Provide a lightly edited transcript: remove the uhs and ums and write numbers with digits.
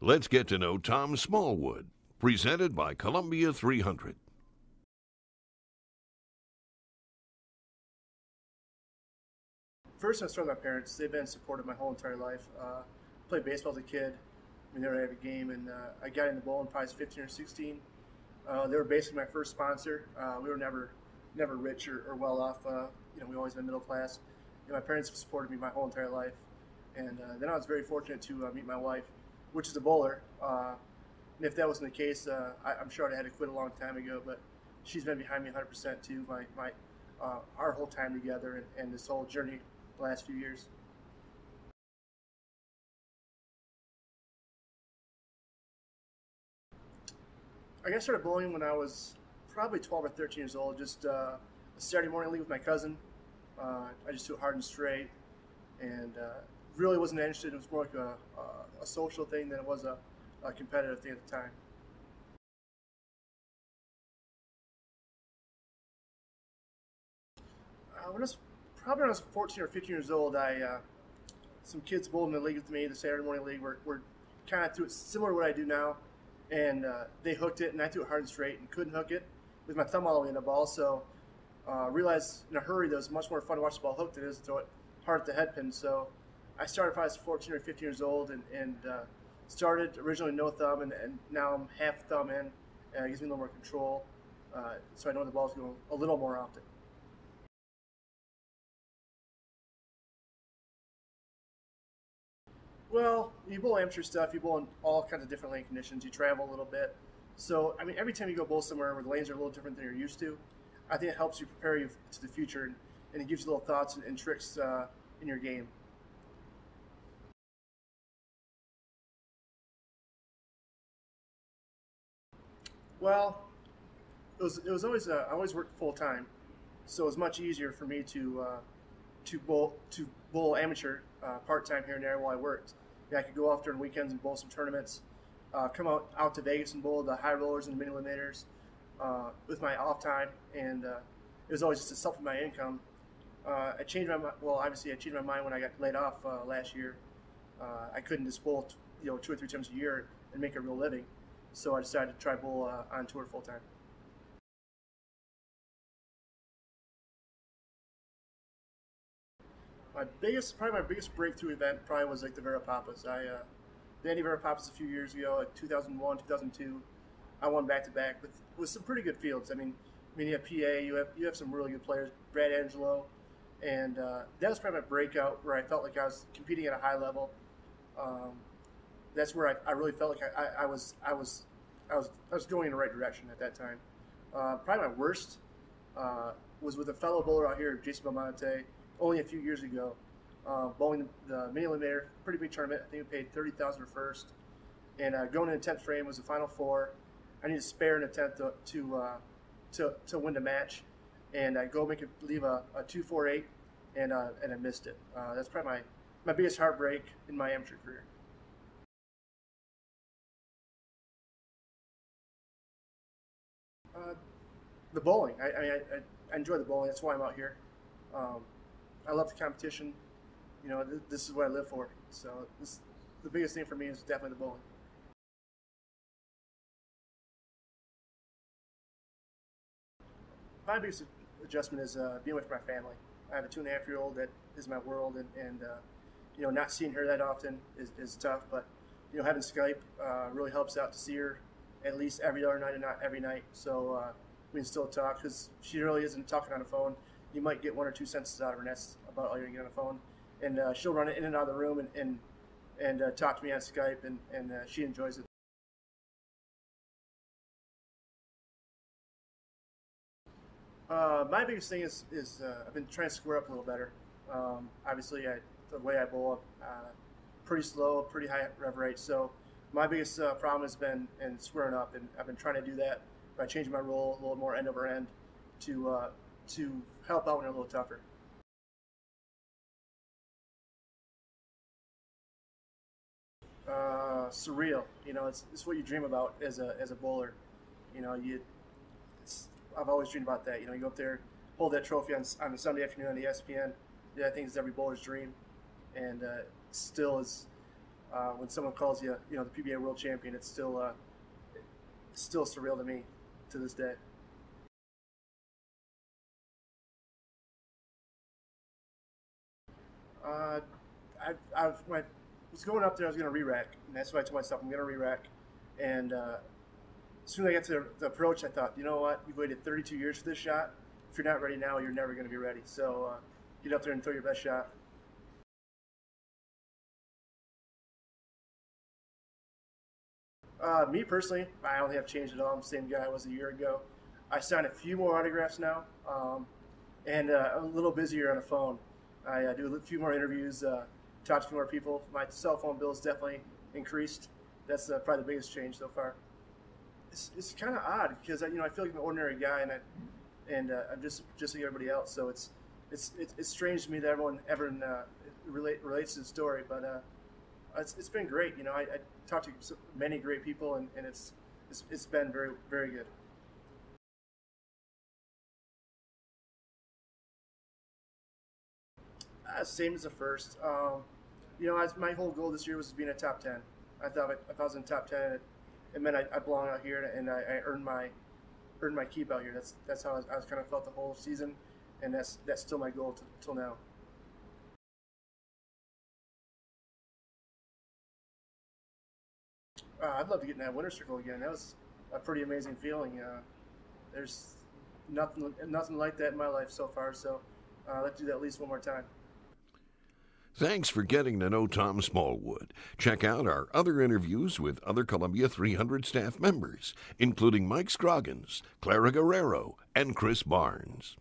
Let's get to know Tom Smallwood, presented by Columbia 300. First, I started with my parents. They've been supportive my whole entire life. Played baseball as a kid. We never had a game, and I got into bowling probably 15 or 16. They were basically my first sponsor. We were never rich or well off. We always been middle class. And my parents supported me my whole entire life. And then I was very fortunate to meet my wife, which is a bowler. And if that wasn't the case, I'm sure I'd had to quit a long time ago. But she's been behind me 100% too. Our whole time together and this whole journey the last few years. I got started bowling when I was probably 12 or 13 years old. Just a Saturday morning league with my cousin. I just threw it hard and straight, and really wasn't interested. It was more like a social thing than it was a competitive thing at the time. When I was 14 or 15 years old, some kids bowled in the league with me, the Saturday morning league. Were kind of threw it similar to what I do now, and they hooked it, and I threw it hard and straight and couldn't hook it with my thumb all the way in the ball. So realized in a hurry that it was much more fun to watch the ball hooked than it is to throw it hard at the head pin. So I started when I was 14 or 15 years old, and started originally no thumb, and now I'm half thumb in, and it gives me a little more control, so I know the ball's going a little more often. Well, you bowl amateur stuff. You bowl in all kinds of different lane conditions. You travel a little bit. So, I mean, every time you go bowl somewhere where the lanes are a little different than you're used to, I think it helps you prepare you to the future, and it gives you little thoughts and tricks in your game. Well, it was always I always worked full time, so it was much easier for me to bowl amateur part time here and there while I worked. Yeah, I could go off during weekends and bowl some tournaments. Come out to Vegas and bowl the high rollers and the mini eliminators with my off time, and it was always just to supplement my income. I changed my well, obviously I changed my mind when I got laid off last year. I couldn't just bowl 2 or 3 times a year and make a real living, so I decided to try bowl on tour full time. Probably my biggest breakthrough event probably was like the Vera Papas. The Andy Vera Papas a few years ago, like 2001, 2002. I won back to back with some pretty good fields. I mean, you have PA, you have some really good players, Brad Angelo, and that was probably my breakout where I felt like I was competing at a high level. Um, that's where I really felt like I was going in the right direction at that time. Probably my worst was with a fellow bowler out here, Jason Belmonte, only a few years ago. Bowling the mini eliminator, pretty big tournament. I think we paid 30,000 for first, and going in the 10th frame was the final four. I needed to spare an attempt to win the match, and I go leave a 2.48, and I missed it. That's probably my biggest heartbreak in my amateur career. Uh, the bowling. I enjoy the bowling. That's why I'm out here. Um, I love the competition. This is what I live for. So the biggest thing for me is definitely the bowling. My biggest adjustment is being with my family. I have a 2.5-year-old that is my world, and not seeing her that often is tough. But having Skype really helps out to see her at least every other night and not every night. So we can still talk because she really isn't talking on the phone. You might get 1 or 2 sentences out of her, and that's about all you're gonna get on the phone. And she'll run it in and out of the room and talk to me on Skype, and she enjoys it. My biggest thing is I've been trying to square up a little better. Obviously, the way I bowl, pretty slow, pretty high rev rate. So my biggest problem has been in squaring up, and I've been trying to do that by changing my roll a little more end over end to help out when I'm a little tougher. Surreal. It's what you dream about as a bowler. You know, you it's I've always dreamed about that. You go up there, hold that trophy on a Sunday afternoon on ESPN. Yeah, I think it's every bowler's dream, and still is when someone calls you, the PBA World Champion, it's still surreal to me to this day. When I was going up there, I was going to re-rack, and that's what I told myself, I'm going to re-rack. And as soon as I got to the approach, I thought, you know what, you've waited 32 years for this shot. If you're not ready now, you're never going to be ready. So get up there and throw your best shot. Me personally, I don't have changed at all. I'm the same guy I was a year ago. I signed a few more autographs now, and I'm a little busier on the phone. I do a few more interviews, talk to a few more people. My cell phone bill has definitely increased. That's probably the biggest change so far. It's kind of odd because I feel like I'm an ordinary guy, and I'm just like everybody else. So it's strange to me that everyone relates to the story, but it's been great. I talked to many great people, and it's been very, very good. Same as the first. My whole goal this year was to be in a top 10. I thought if I was in the top 10, it meant I belong out here, and I earned my keep out here. That's how I was kind of felt the whole season, and that's still my goal till now. I'd love to get in that winner's circle again. That was a pretty amazing feeling. There's nothing like that in my life so far. So let's do that at least one more time. Thanks for getting to know Tom Smallwood. Check out our other interviews with other Columbia 300 staff members, including Mike Scroggins, Clara Guerrero, and Chris Barnes.